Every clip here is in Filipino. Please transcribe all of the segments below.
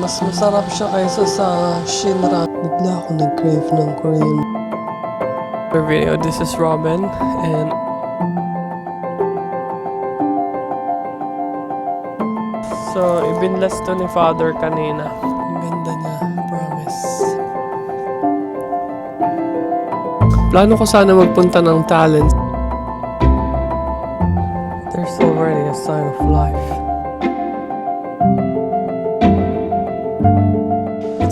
Mas masarap siya kaysa sa Shinra. Bigla ako nag-crave ng Korean. Video, this is Robin and so, ibinless to ni Father kanina. Ang ganda niya, promise. Plano ko sana magpunta ng talent. There's already a sign of life.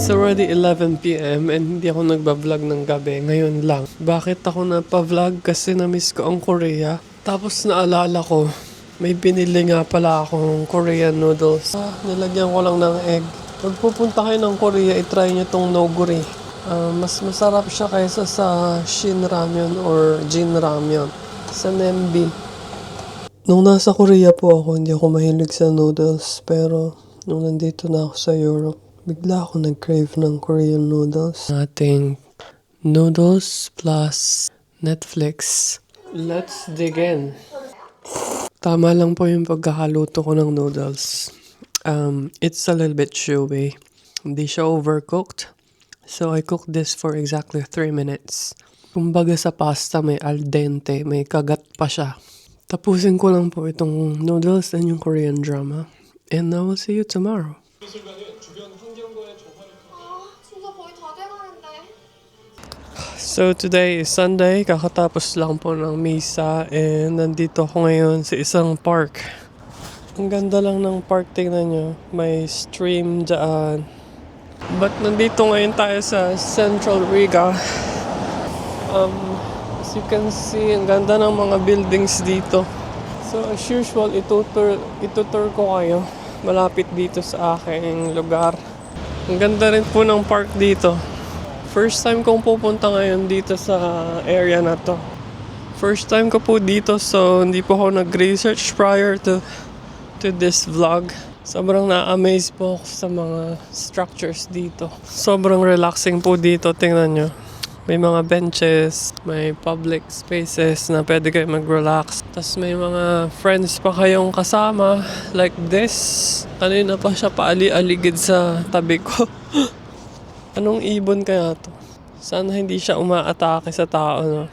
It's already 11 p.m. and hindi ako nagbablog ng gabi. Ngayon lang. Bakit ako napavlog? Kasi na-miss ko ang Korea. Tapos naalala ko, may binili nga pala akong Korean noodles. Nilagyan ko lang ng egg. Pag pupunta kayo ng Korea, itry nyo tong noguri. Mas masarap siya kaysa sa Shin Ramyun or Jin Ramyun. Sa Nembi. Nung nasa Korea po ako, hindi ako mahilig sa noodles. Pero nung nandito na ako sa Europe, bigla ako nag-crave ng Korean noodles. Ating noodles plus Netflix. Let's dig in. Tama lang po yung pagkakaluto ko ng noodles. It's a little bit chewy. Hindi siya overcooked. So I cooked this for exactly 3 minutes. Kumbaga sa pasta may al dente, may kagat pa siya. Tapusin ko lang po itong noodles and yung Korean drama. And I will see you tomorrow. So today is Sunday, kakatapos lang po ng misa and nandito ako ngayon sa isang park. Ang ganda lang ng park, tingnan nyo. May stream dyan. But nandito ngayon tayo sa Central Riga. As you can see, ang ganda ng mga buildings dito. So as usual, itutur ko kayo malapit dito sa aking lugar. Ang ganda rin po ng park dito. First time kong pupunta ngayon dito sa area na to. First time ko po dito, so hindi po ako nag-research prior to this vlog. Sobrang na-amaze po ako sa mga structures dito. Sobrang relaxing po dito, tingnan nyo. May mga benches, may public spaces na pwede kayo mag-relax. Tapos may mga friends pa kayong kasama like this. Kanina pa siya paali-aligid sa tabi ko. Anong ibon kaya to? Sana hindi siya umaatake sa tao, no?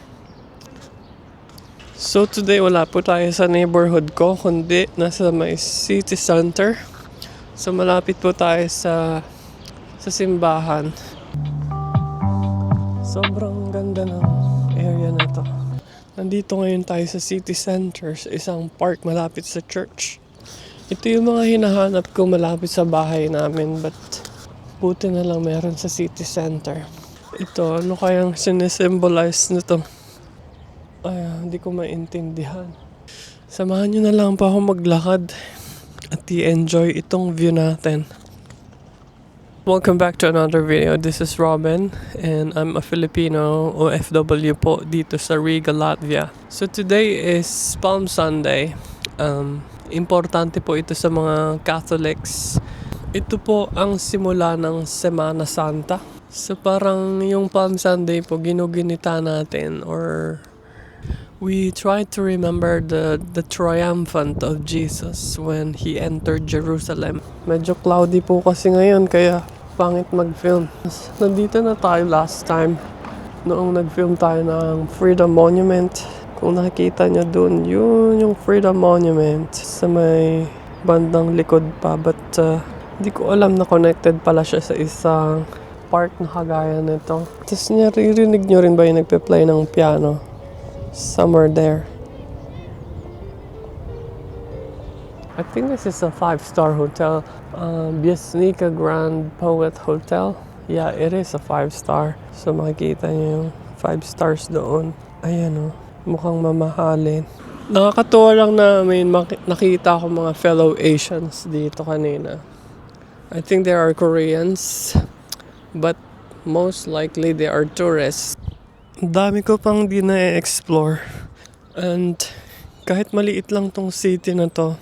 So today wala po tayo sa neighborhood ko, kundi nasa may city center. So malapit po tayo sa simbahan. Sobrang ganda ng area na to. Nandito ngayon tayo sa city center, sa isang park malapit sa church. Ito yung mga hinahanap ko malapit sa bahay namin, but buti na lang meron sa city center. Ito, ano kayang sinisimbolize nito? Ay, hindi ko maintindihan. Samahan nyo na lang pa ako maglakad at i-enjoy itong view natin. Welcome back to another video. This is Robin and I'm a Filipino OFW po dito sa Riga, Latvia. So today is Palm Sunday. Importante po ito sa mga Catholics. Ito po ang simula ng Semana Santa. So parang yung Palm Sunday po ginuginita natin, or we try to remember the triumphant of Jesus when He entered Jerusalem. Medyo cloudy po kasi ngayon kaya pangit mag-film. Nandito na tayo last time noong nag-film tayo ng Freedom Monument. Kung nakikita nyo dun, yun yung Freedom Monument sa may bandang likod pa, but hindi ko alam na connected pala siya sa isang park na kagaya nito. Tapos naririnig nyo rin ba yung nagpe-play ng piano? Somewhere there. I think this is a 5-star hotel. Biesnica Grand Poet Hotel. Yeah, it is a 5-star. So makikita nyo yung 5 stars doon. Ayan o, mukhang mamahalin. Nakakatuwa lang na may nakita ko mga fellow Asians dito kanina. I think they are Koreans, but most likely they are tourists. Dami ko pang di na-explore. And kahit maliit lang tong city na to,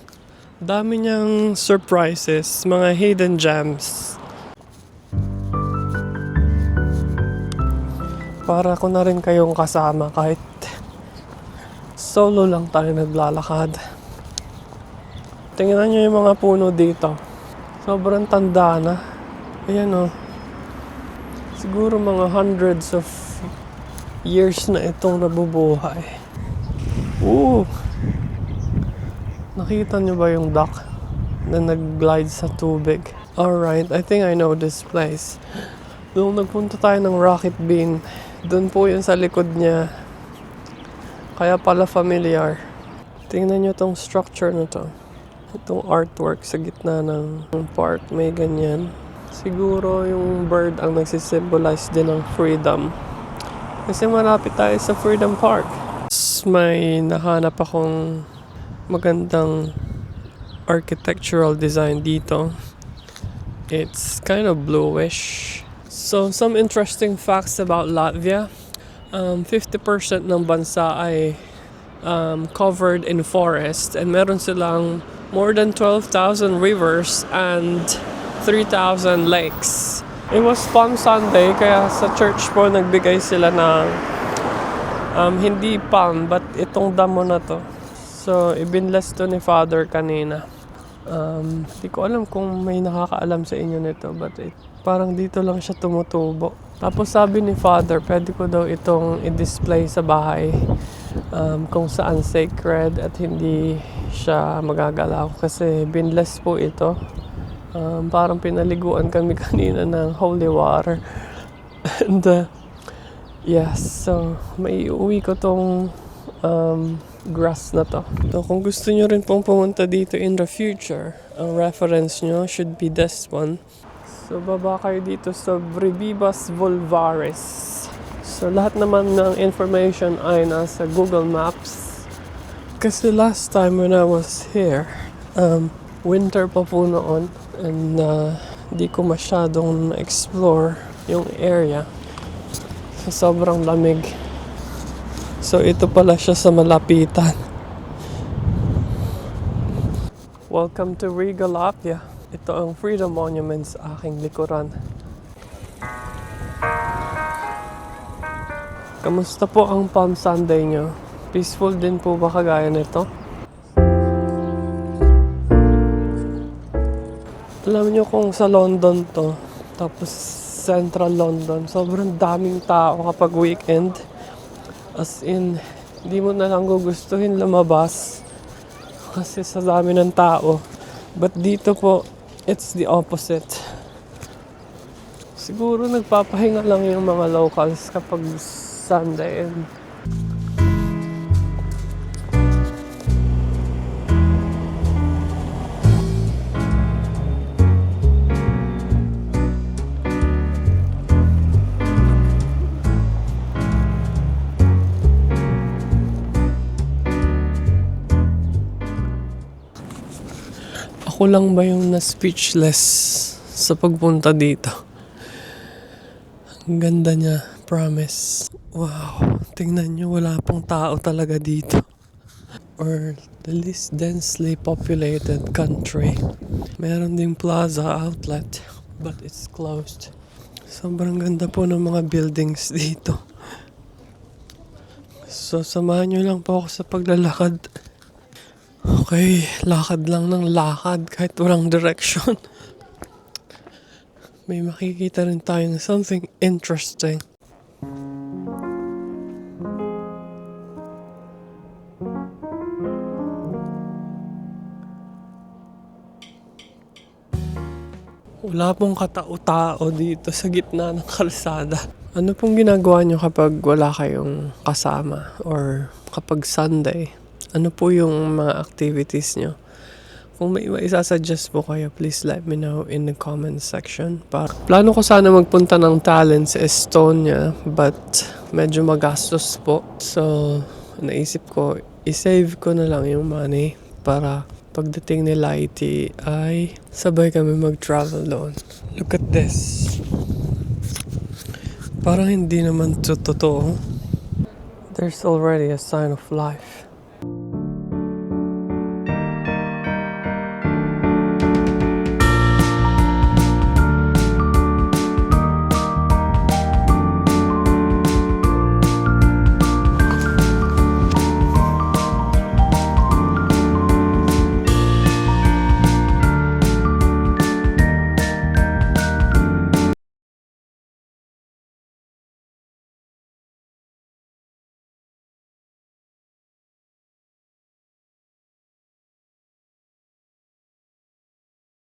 dami niyang surprises, mga hidden gems. Para ko na rin kayong kasama kahit solo lang tayo naglalakad. Tingnan nyo yung mga puno dito. Sobrang tanda na. Ayan o. Siguro mga hundreds of years na itong nabubuhay. Ooh! Nakita nyo ba yung duck na nag-glide sa tubig? Alright, I think I know this place. Nung nagpunta tayo ng Rocket Bean, doon po yun sa likod niya. Kaya pala familiar. Tingnan nyo tong structure na to. Itong artwork sa gitna ng park, may ganyan. Siguro yung bird ang nagsisymbolize din ng freedom. Kasi malapit tayo sa Freedom Park. May nahanap akong magandang architectural design dito. It's kind of bluish. So, some interesting facts about Latvia. 50% ng bansa ay covered in forest, and meron silang more than 12,000 rivers and 3,000 lakes. It was Palm Sunday, kaya sa church po nagbigay sila ng hindi palm, but itong damo na to. So, ibinless to ni Father kanina. Di ko alam kung may nakakaalam sa inyo nito, but parang dito lang siya tumutubo. Tapos sabi ni Father, pwede ko daw itong i-display sa bahay kung saan sacred at hindi siya magagalaw. Kasi binless po ito. Parang pinaliguan kami kanina ng holy water. And yes, so maiuwi ko tong grass na to. So kung gusto nyo rin pong pumunta dito in the future, ang reference nyo should be this one. So baba kayo dito sa Brivibas Vulvaris. So lahat naman ng information ay nasa Google Maps. Kasi last time when I was here, winter pa po noon, and di ko masyadong na-explore yung area. So sobrang lamig. So ito pala siya sa malapitan. Welcome to Riga, Latvia. Ito ang Freedom Monument sa aking likuran. Kamusta po ang Palm Sunday nyo? Peaceful din po ba kagaya nito? Alam nyo kung sa London to, tapos Central London, sobrang daming tao kapag weekend. As in, hindi mo na lang gugustuhin lumabas kasi sa dami ng tao. But dito po, it's the opposite. Siguro nagpapahinga lang yung mga locals kapag Sunday. Ako lang ba yung na-speechless sa pagpunta dito? Ang ganda niya, promise. Wow, tingnan nyo, wala pong tao talaga dito. Or the least densely populated country. Meron ding plaza outlet, but it's closed. Sobrang ganda po ng mga buildings dito. So, samahan nyo lang po ako sa paglalakad. Okay, lakad lang ng lakad kahit walang direction. May makikita rin tayong something interesting. Wala pong katao-tao dito sa gitna ng kalsada. Ano pong ginagawa nyo kapag wala kayong kasama or kapag Sunday? Ano po yung mga activities nyo? Kung may isasuggest po kayo, please let me know in the comment section. Plano ko sana magpunta ng talent sa Estonia, but medyo magastos po. So, naisip ko, isave ko na lang yung money para pagdating ni Lighty ay sabay kami mag-travel doon. Look at this. Parang hindi naman totoo. There's already a sign of life.